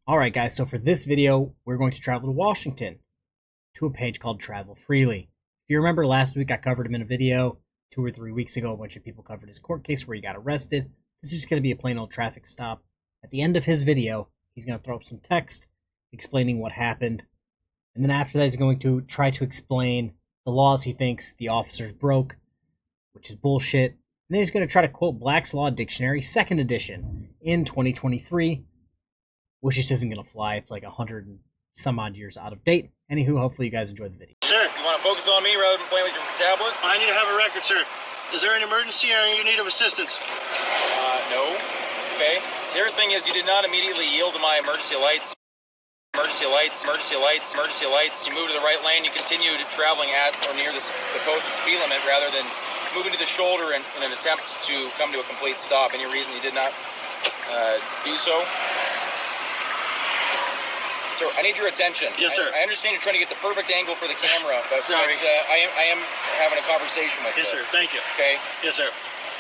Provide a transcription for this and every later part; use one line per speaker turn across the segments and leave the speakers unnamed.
Alright guys, so for this video, we're going to travel to Washington, to a page called Travelfreely. If you remember last week, I covered him in a video. 2 or 3 weeks ago, a bunch of people covered his court case where he got arrested. This is just going to be a plain old traffic stop. At the end of his video, he's going to throw up some text explaining what happened. And then after that, he's going to try to explain the laws he thinks the officers broke, which is bullshit. And then he's going to try to quote Black's Law Dictionary, 2nd edition, in 2023, which just isn't going to fly. It's like 100 and some odd years out of date. Anywho, hopefully you guys enjoyed the video.
Sir, you want to focus on me rather than playing with your tablet? I need to have a record, sir. Is there an emergency or are you in need of assistance? No. Okay. The other thing is you did not immediately yield to my emergency lights. Emergency lights. You move to the right lane, you continue traveling at or near the posted speed limit rather than moving to the shoulder in an attempt to come to a complete stop. Any reason you did not do so? Sir, I need your attention.
Yes, sir.
I understand you're trying to get the perfect angle for the camera, but
Sorry.
I am having a conversation with you.
Yes, sir. Thank you.
Okay.
Yes, sir.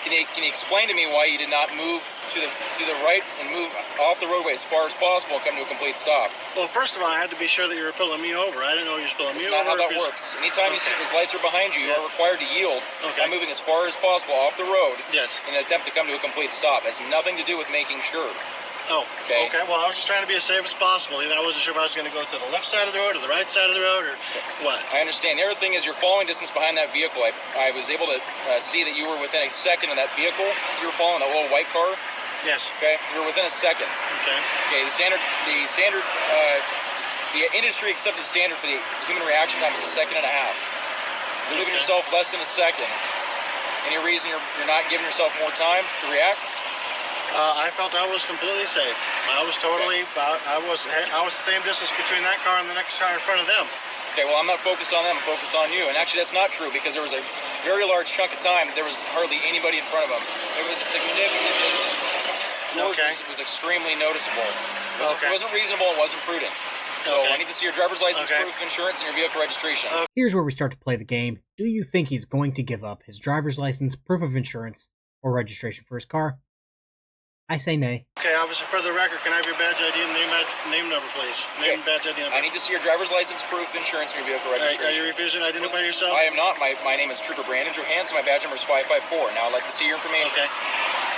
Can you explain to me why you did not move to the right and move off the roadway as far as possible and come to a complete stop?
Well, first of all, I had to be sure that you were pulling me over. I didn't know you were pulling me over.
That's not how that works. Anytime you see those lights are behind you, you are required to yield by moving as far as possible off the road in an attempt to come to a complete stop. It has nothing to do with making sure.
Oh, okay. Well, I was just trying to be as safe as possible. I wasn't sure if I was going to go to the left side of the road or the right side of the road or what.
I understand. The other thing is you're following distance behind that vehicle. I was able to see that you were within a second of that vehicle. You were following that little white car.
Yes.
Okay. You were within a second.
Okay.
Okay. The industry accepted standard for the human reaction time is a second and a half. You're leaving yourself less than a second. Any reason you're not giving yourself more time to react?
I felt I was completely safe. I was totally, I was the same distance between that car and the next car in front of them.
Okay, well, I'm not focused on them, I'm focused on you. And actually, that's not true because there was a very large chunk of time, there was hardly anybody in front of them. It was a significant distance. Yours was extremely noticeable. It wasn't reasonable, it wasn't prudent. So I need to see your driver's license, proof of insurance, and your vehicle registration.
Here's where we start to play the game. Do you think he's going to give up his driver's license, proof of insurance, or registration for his car? I say nay.
Okay, officer, for the record, can I have your badge ID and name number, please? Name, badge ID number.
I need to see your driver's license, proof, insurance, and your vehicle registration.
Are you refusing to identify yourself?
I am not. My name is Trooper Brandon Johansson. My badge number is 554. Now I'd like to see your information.
Okay.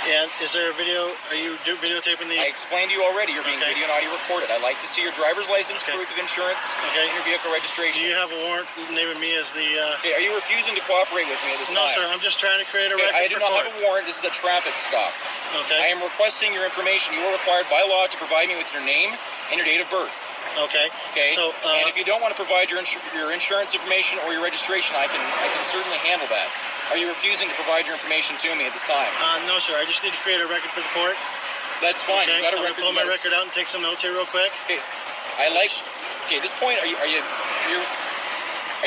And is there a video? Are you videotaping the...
I explained to you already. You're being video and audio recorded. I'd like to see your driver's license, proof of insurance, and your vehicle registration.
Do you have a warrant naming me as the...
Okay, are you refusing to cooperate with me at this time?
No, sir. I'm just trying to create a record
I do not have a warrant. This is a traffic stop.
Okay.
I am requesting your information. You are required by law to provide me with your name and your date of birth.
Okay.
Okay.
So,
and if you don't want to provide your insurance information or your registration, I can certainly handle that. Are you refusing to provide your information to me at this time?
No, sir. I just need to create a record for the court.
That's fine.
Okay.
You got a
record. Pull my record out and take some notes here real quick.
Okay. Okay. At this point, are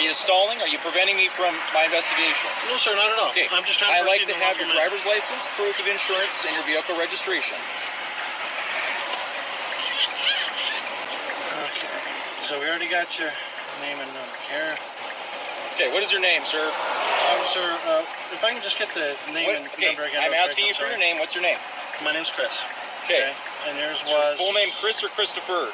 you stalling? Are you preventing me from my investigation?
No, sir. Not at all.
Okay.
I'm just trying to
proceed. I like to have your driver's license, proof of insurance, and your vehicle registration.
Okay. So we already got your name and number here.
Okay. What is your name, sir?
Sir, if I can just get the name and number again.
I'm asking you for your name. What's your name?
My name's Chris.
Okay.
And yours was...
Your full name Chris or Christopher?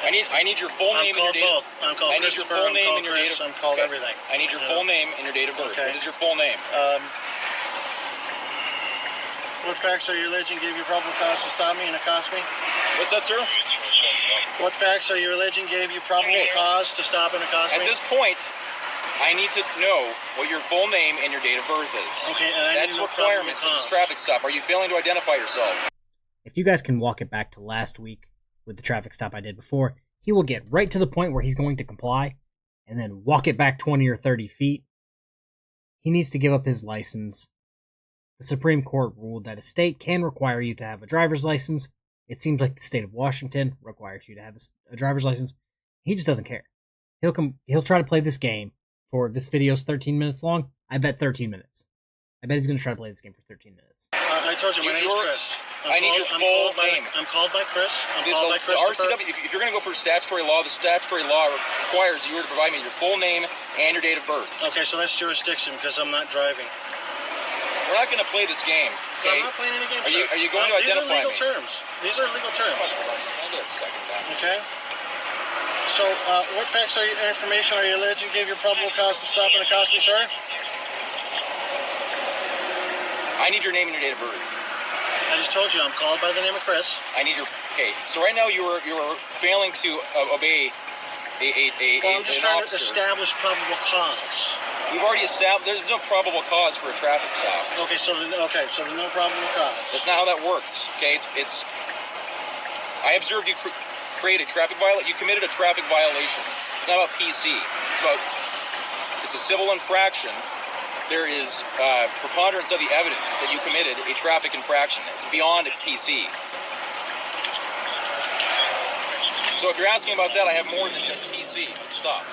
I need your full name and your date.
I'm called Christopher. I'm called Chris. I'm called everything.
I need your full name and your date of birth.
Okay.
What is your full name?
What facts are you alleging gave you probable cause to stop me and accost me?
What's that, sir?
What facts are you alleging gave you probable cause to stop and accost me?
At this point, I need to know what your full name and your date of birth is.
Okay, and
that's a requirement for this traffic stop. Are you failing to identify yourself?
If you guys can walk it back to last week with the traffic stop I did before, he will get right to the point where he's going to comply and then walk it back 20 or 30 feet. He needs to give up his license. The Supreme Court ruled that a state can require you to have a driver's license. It seems like the state of Washington requires you to have a driver's license. He just doesn't care. He'll try to play this game. For this video's 13 minutes long, I bet 13 minutes. I bet he's going to try to play this game for 13 minutes.
I told you, my name's Chris.
I need your full name.
I'm called by Chris. I'm called by Christopher.
RCW, if you're going to go for statutory law, the statutory law requires you to provide me your full name and your date of birth.
Okay, so that's jurisdiction because I'm not driving.
We're not going to play this game. Okay?
I'm not playing any games.
Are you going to identify me?
These are legal terms. These are legal terms.
Hold on a second.
Okay. So, what facts or information are you alleging gave your probable cause to stop and accost me, sir?
I need your name and your date of birth.
I just told you I'm called by the name of Chris.
I need your. Okay. So right now you were failing to obey
Well, I'm just trying
officer.
to establish probable cause.
We've already established there's no probable cause for a traffic stop.
Okay, so there's no probable cause.
That's not how that works. Okay, it's. I observed you create a traffic violation. You committed a traffic violation. It's not about PC. It's a civil infraction. There is preponderance of the evidence that you committed a traffic infraction. It's beyond a PC. So if you're asking about that, I have more than just PC. Stop.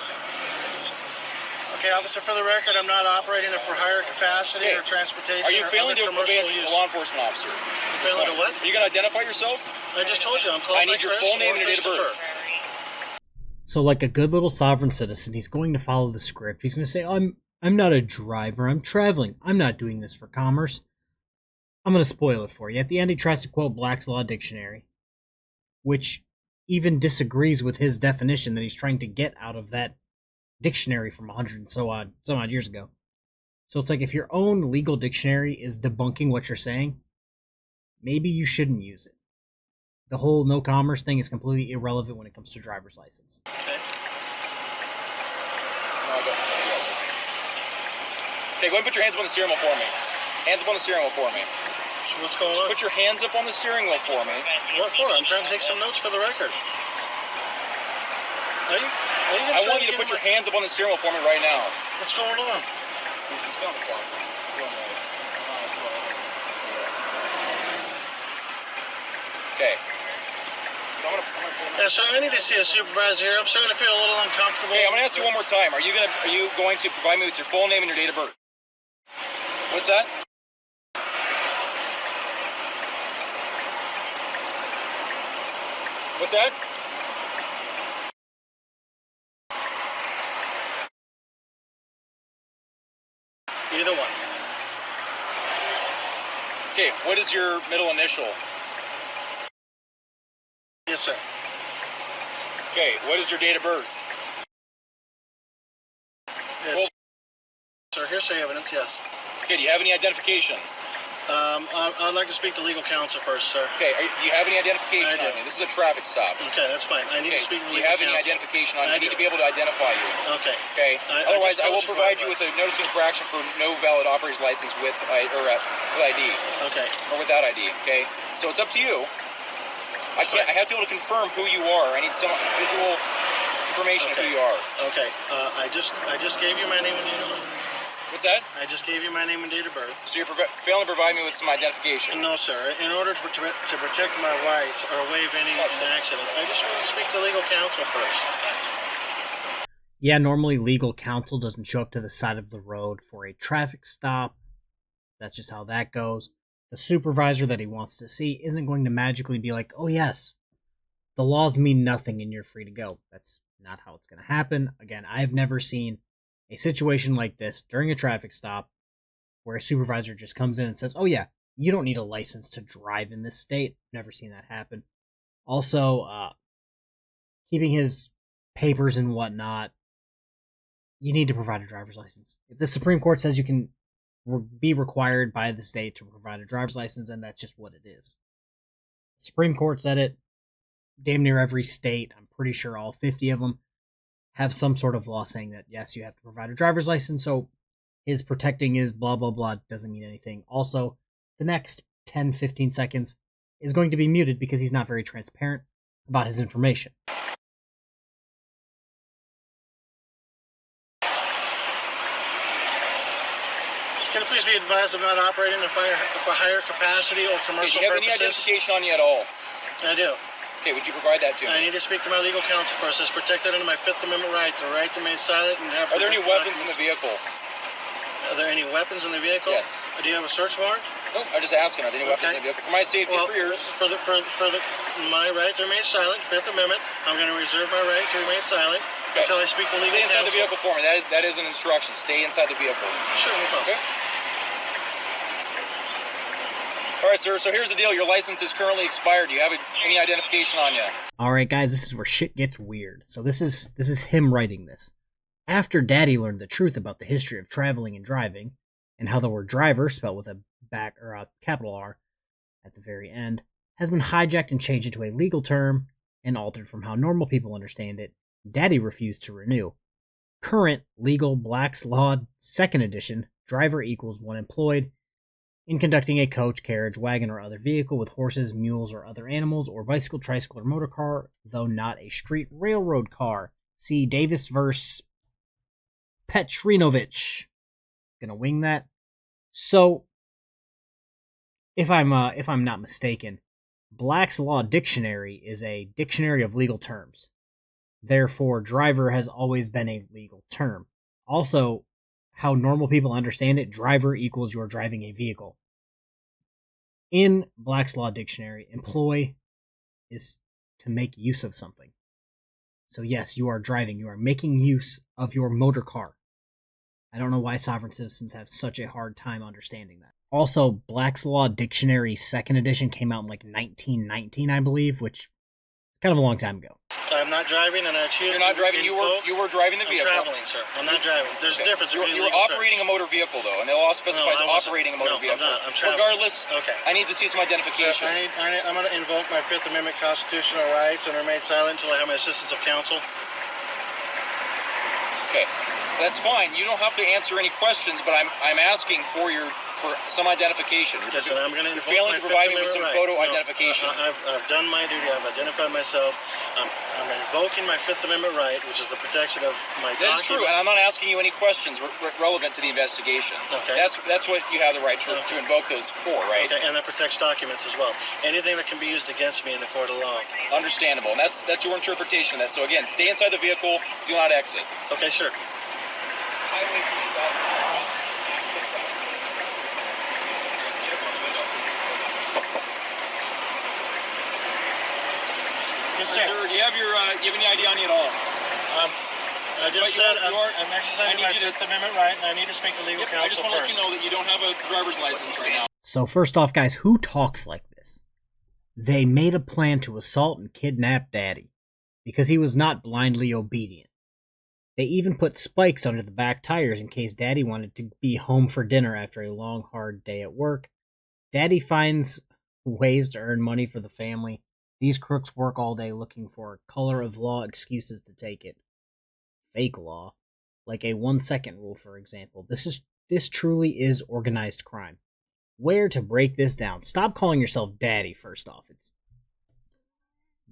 Okay, officer, for the record, I'm not operating it for higher capacity or transportation.
Are you
or
failing to obey
commercial use.
a law enforcement officer?
You failing to what?
Are you going to identify yourself?
I just told you I'm called
I need your full name and your date of birth.
So, like a good little sovereign citizen, he's going to follow the script. He's going to say, I'm not a driver, I'm traveling. I'm not doing this for commerce. I'm going to spoil it for you. At the end, he tries to quote Black's Law Dictionary, which even disagrees with his definition that he's trying to get out of that dictionary from 100 and some odd years ago. So it's like if your own legal dictionary is debunking what you're saying, maybe you shouldn't use it. The whole no commerce thing is completely irrelevant when it comes to driver's license.
Okay, go ahead and put your hands up on the steering wheel for me. Hands up on the steering wheel for me.
What's going
Just
on?
put your hands up on the steering wheel for me.
What for? I'm trying to take some notes for the record.
I want you to put your hands up on the steering wheel for me right now.
What's going on?
Okay.
Yeah, sir, I need to see a supervisor here. I'm starting to feel a little uncomfortable.
Okay, I'm gonna ask you one more time. Are you going to provide me with your full name and your date of birth? What's that? What's that?
Either one.
Okay, what is your middle initial?
Yes, sir.
Okay, what is your date of birth?
Yes.
Well,
sir, hearsay evidence, yes.
Okay, do you have any identification?
I'd like to speak to legal counsel first, sir.
Okay, do you have any identification
I do.
on you? This is a traffic stop.
Okay, that's fine. I need to speak to
Do you
legal
have any
counsel.
identification on you? I
I
need
do.
to be able to identify you.
Okay.
Okay.
I
Otherwise,
just
I will
told you
provide
what
you
it
with a
was.
notice of infraction for no valid operator's license with ID
Okay.
or without ID. Okay. So it's up to you. I can't. I have to be able to confirm who you are. I need some visual information of who you are.
Okay. I just gave you my name and date of birth.
What's that?
I just gave you my name and date of birth.
So you're failing to provide me with some identification.
No, sir. In order to protect my rights or waive any accident, I just want to speak to legal counsel first.
Yeah, normally legal counsel doesn't show up to the side of the road for a traffic stop. That's just how that goes. The supervisor that he wants to see isn't going to magically be like, oh yes, the laws mean nothing and you're free to go. That's not how it's going to happen. Again, I've never seen a situation like this during a traffic stop where a supervisor just comes in and says, oh yeah, you don't need a license to drive in this state. Never seen that happen. Also, keeping his papers and whatnot, you need to provide a driver's license. If the Supreme Court says you can be required by the state to provide a driver's license, and that's just what it is. The Supreme Court said it. Damn near every state, I'm pretty sure all 50 of them, have some sort of law saying that, yes, you have to provide a driver's license, so his protecting his blah, blah, blah doesn't mean anything. Also, the next 10, 15 seconds is going to be muted because he's not very transparent about his information.
Can I please be advised I'm not operating for higher capacity or commercial
Do you have any
purposes?
identification on you at all?
I do.
Okay, would you provide that to
I
me?
need to speak to my legal counsel first. It's protected under my Fifth Amendment right, the right to remain silent and have...
Are there any weapons in the
documents.
vehicle?
Are there any weapons in the vehicle?
Yes.
Do you have a search warrant?
No, I'm just asking. Are there any weapons in the vehicle? For my safety and for yours.
My right to remain silent, Fifth Amendment, I'm going to reserve my right to remain silent until I speak to legal
Stay inside
counsel.
the vehicle for me. That is an instruction. Stay inside the vehicle.
Sure, no problem.
Okay? All right, sir. So here's the deal. Your license is currently expired. Do you have any identification on you?
All right, guys, this is where shit gets weird. So this is him writing this. After Daddy learned the truth about the history of traveling and driving, and how the word driver, spelled with a capital R at the very end, has been hijacked and changed into a legal term and altered from how normal people understand it, Daddy refused to renew. Current legal Black's Law 2nd edition, driver equals one employed in conducting a coach, carriage, wagon, or other vehicle with horses, mules, or other animals, or bicycle, tricycle, or motor car, though not a street railroad car. See Davis vs. Petrinovich. Gonna wing that. So, if I'm not mistaken, Black's Law Dictionary is a dictionary of legal terms. Therefore, driver has always been a legal term. Also, how normal people understand it, driver equals you're driving a vehicle. In Black's Law Dictionary, employ is to make use of something. So yes, you are driving. You are making use of your motor car. I don't know why sovereign citizens have such a hard time understanding that. Also, Black's Law Dictionary 2nd edition came out in like 1919, I believe, which is kind of a long time ago.
I'm not driving, and I choose.
You're not driving. You were driving the vehicle.
I'm traveling, sir. I'm not driving. There's a difference.
You're operating a motor vehicle, though, and the law specifies operating a motor vehicle.
I'm not. I'm traveling.
Regardless,
okay.
I need to see some identification.
Sir, I'm going to invoke my 5th Amendment constitutional rights and remain silent until I have my assistance of counsel.
Okay, that's fine. You don't have to answer any questions, but I'm asking for some identification.
Yes, and I'm going to.
You're failing to provide me with some photo identification.
I've done my duty. I've identified myself. I'm invoking my 5th Amendment right, which is the protection of my documents.
That's true, and I'm not asking you any questions relevant to the investigation.
Okay.
That's what you have the right to invoke those for, right?
Okay, and that protects documents as well. Anything that can be used against me in the court of law.
Understandable, and that's your interpretation of that. So again, stay inside the vehicle. Do not exit.
Okay, sure.
Highway 37.
Yes, sir.
Sir, do you have any ID on you at all?
I just said I'm exercising my 5th Amendment right, and I need to speak to legal counsel
I just want to let you know that you don't have a driver's license right now.
So first off, guys, who talks like this? They made a plan to assault and kidnap Daddy because he was not blindly obedient. They even put spikes under the back tires in case Daddy wanted to be home for dinner after a long, hard day at work. Daddy finds ways to earn money for the family. These crooks work all day looking for color of law excuses to take it. Fake law, like a 1-second rule, for example. This truly is organized crime. Where to break this down? Stop calling yourself Daddy, first off. It's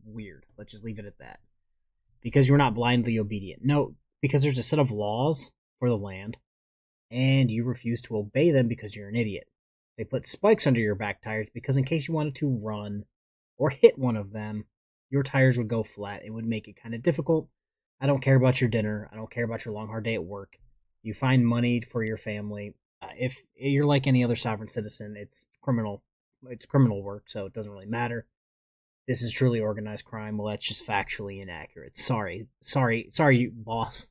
weird. Let's just leave it at that. Because you're not blindly obedient. No, because there's a set of laws for the land, and you refuse to obey them because you're an idiot. They put spikes under your back tires because in case you wanted to run or hit one of them, your tires would go flat. It would make it kind of difficult. I don't care about your dinner. I don't care about your long, hard day at work. You find money for your family. If you're like any other sovereign citizen, it's criminal. It's criminal work, so it doesn't really matter. This is truly organized crime. Well, that's just factually inaccurate. Sorry, boss.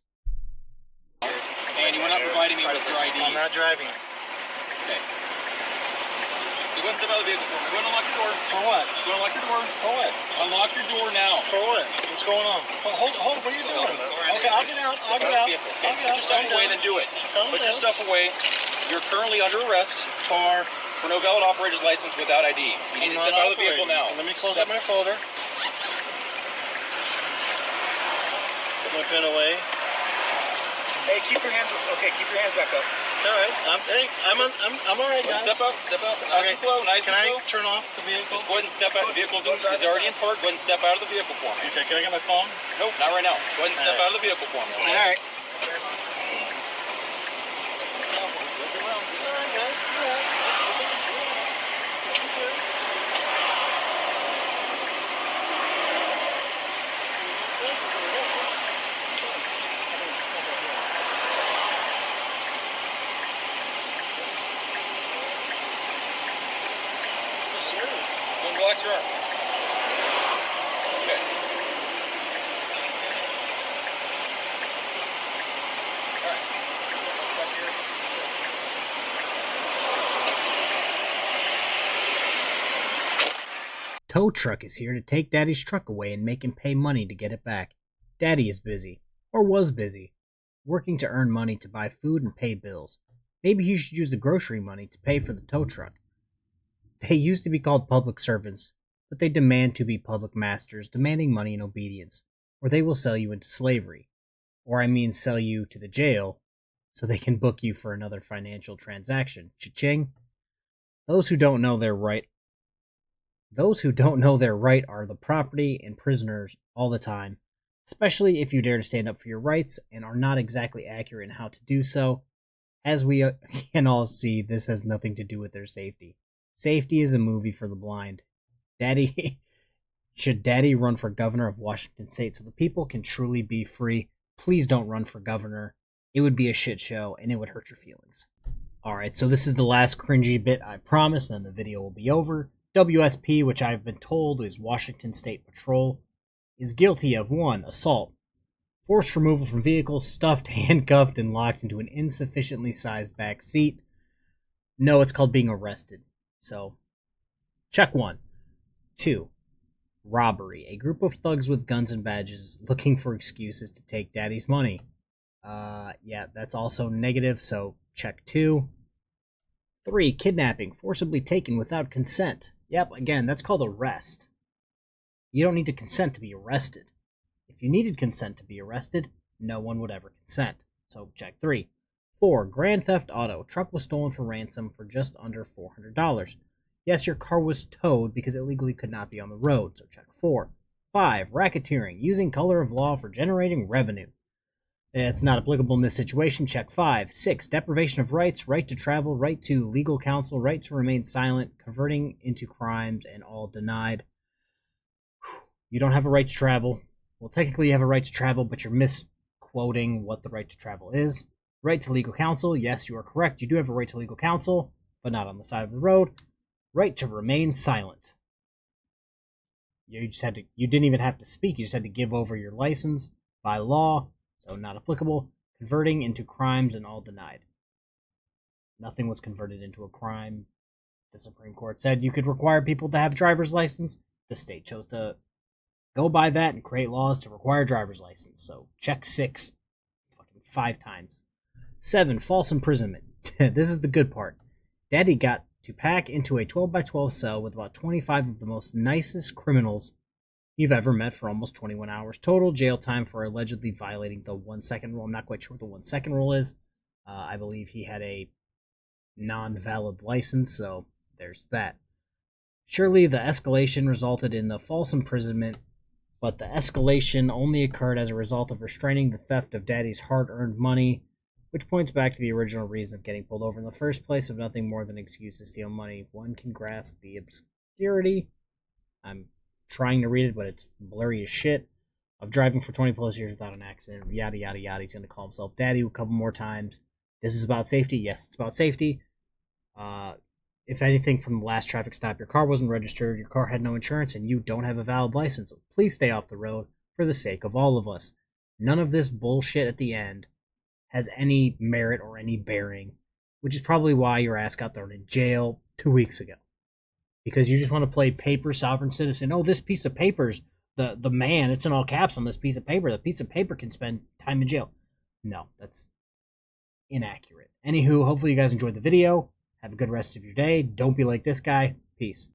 And you were not providing me with your ID.
I'm not driving.
Okay. You go and step out of the vehicle for me. Go and unlock your door.
For what?
Go and unlock your door.
For what?
Unlock your door now.
For what? What's going on? Hold, what are you doing? Okay, I'll get out. I'll get out.
Put your stuff away, then do it. Put your stuff away. You're currently under arrest
For
no valid operator's license without ID. You need to step out of the vehicle now.
Let me close up my folder. Put my pen away.
Hey, keep your hands back up.
All right. I'm all right, guys.
Step out. Nice and slow.
Can I turn off the vehicle?
Just go ahead and step out. The vehicle's already in park. Go ahead and step out of the vehicle for me.
Okay, can I get my phone?
Nope, not right now. Go ahead and step out of the vehicle for me.
All right.
It's around.
It's all right, guys. All right.
Relax your arm. Okay. All right. Back here.
Tow truck is here to take Daddy's truck away and make him pay money to get it back. Daddy is busy, or was busy, working to earn money to buy food and pay bills. Maybe he should use the grocery money to pay for the tow truck. They used to be called public servants, but they demand to be public masters, demanding money and obedience, or they will sell you into slavery. Or I mean sell you to the jail, so they can book you for another financial transaction. Cha-ching. Those who don't know their right are the property and prisoners all the time, especially if you dare to stand up for your rights and are not exactly accurate in how to do so. As we can all see, this has nothing to do with their safety. Safety is a movie for the blind. Should Daddy run for governor of Washington State so the people can truly be free? Please don't run for governor. It would be a shit show and it would hurt your feelings. Alright, so this is the last cringy bit, I promise, then the video will be over. WSP, which I've been told is Washington State Patrol, is guilty of 1. Assault. Forced removal from vehicle, stuffed, handcuffed, and locked into an insufficiently sized back seat. No, it's called being arrested. So, check 1. 2. Robbery. A group of thugs with guns and badges looking for excuses to take Daddy's money. Yeah, that's also negative, so check 2. 3. Kidnapping. Forcibly taken without consent. Yep, again, that's called arrest. You don't need to consent to be arrested. If you needed consent to be arrested, no one would ever consent. So check 3. 4. Grand theft auto. Truck was stolen for ransom for just under $400. Yes, your car was towed because it legally could not be on the road, so check 4. 5. Racketeering. Using color of law for generating revenue. It's not applicable in this situation. Check 5. 6. Deprivation of rights. Right to travel. Right to legal counsel. Right to remain silent. Converting into crimes and all denied. You don't have a right to travel. Well, technically you have a right to travel, but you're misquoting what the right to travel is. Right to legal counsel. Yes, you are correct. You do have a right to legal counsel, but not on the side of the road. Right to remain silent. You didn't even have to speak. You just had to give over your license by law, so not applicable. Converting into crimes and all denied. Nothing was converted into a crime. The Supreme Court said you could require people to have driver's license. The state chose to go by that and create laws to require driver's license. So check 6 fucking 5 times. 7. False imprisonment. This is the good part. Daddy got to pack into a 12x12 cell with about 25 of the most nicest criminals you've ever met for almost 21 hours. Total jail time for allegedly violating the 1-second rule. I'm not quite sure what the 1-second rule is. I believe he had a non-valid license, so there's that. Surely the escalation resulted in the false imprisonment, but the escalation only occurred as a result of restraining the theft of Daddy's hard-earned money, which points back to the original reason of getting pulled over in the first place of nothing more than an excuse to steal money. One can grasp the obscurity. I'm trying to read it, but it's blurry as shit. Of driving for 20 plus years without an accident. Yada, yada, yada. He's going to call himself Daddy a couple more times. This is about safety. Yes, it's about safety. If anything, from the last traffic stop, your car wasn't registered, your car had no insurance, and you don't have a valid license. So please stay off the road for the sake of all of us. None of this bullshit at the end has any merit or any bearing, which is probably why your ass got thrown in jail 2 weeks ago. Because you just want to play paper sovereign citizen. Oh, this piece of paper's the man, it's in all caps on this piece of paper. The piece of paper can spend time in jail. No, that's inaccurate. Anywho, hopefully you guys enjoyed the video. Have a good rest of your day. Don't be like this guy. Peace.